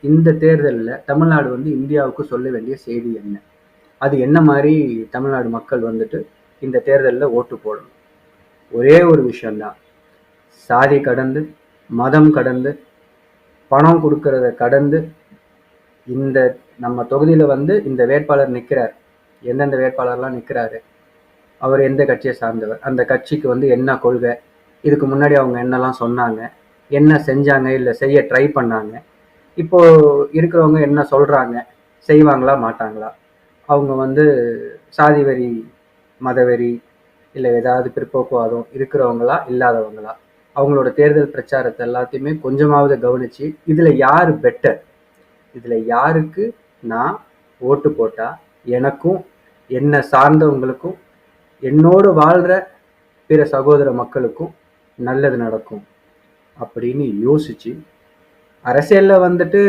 இந்த தேர்தல்ல தமிழ்நாடு வந்து இந்தியாவுக்கு சொல்ல வேண்டிய செய்தி என்ன? அது என்ன மாதிரி தமிழ்நாடு மக்கள் வந்துட்டு இந்த தேர்தல்ல ஓட்டு போடணும்? ஒரே ஒரு விஷயம்தான். சாதி கடந்து, மதம் கடந்து, பணம் கொடுக்கறத கடந்து இந்த நம்ம தொகுதியில வந்து இந்த வேட்பாளர் நிக்கிறார். எந்தெந்த வேட்பாளர்லாம் நிக்கிறாரு, அவர் எந்த கட்சியை சார்ந்தவர், அந்த கட்சிக்கு வந்து என்ன கொள்கை, இதுக்கு முன்னாடி அவங்க என்னெல்லாம் சொன்னாங்க, என்ன செஞ்சாங்க, இல்லை செய்ய ட்ரை பண்ணாங்க, இப்போ இருக்கிறவங்க என்ன சொல்றாங்க, செய்வாங்களா மாட்டாங்களா, அவங்க வந்து சாதி வெறி, மதவெறி, இல்லை ஏதாவது பிற்போக்குவாதம் இருக்கிறவங்களா இல்லாதவங்களா, அவங்களோட தேர்தல் பிரச்சாரத்தை எல்லாத்தையுமே கொஞ்சமாவது கவனிச்சு இதுல யாரு பெட்டர், இதுல யாருக்கு நான் ஓட்டு போட்டா எனக்கும் என்ன சார்ந்தவங்களுக்கும் என்னோடு வாழ்ற பிற சகோதர மக்களுக்கும் நல்லது நடக்கும் அப்படின்னு யோசிச்சு அரசியல்ல வந்துட்டு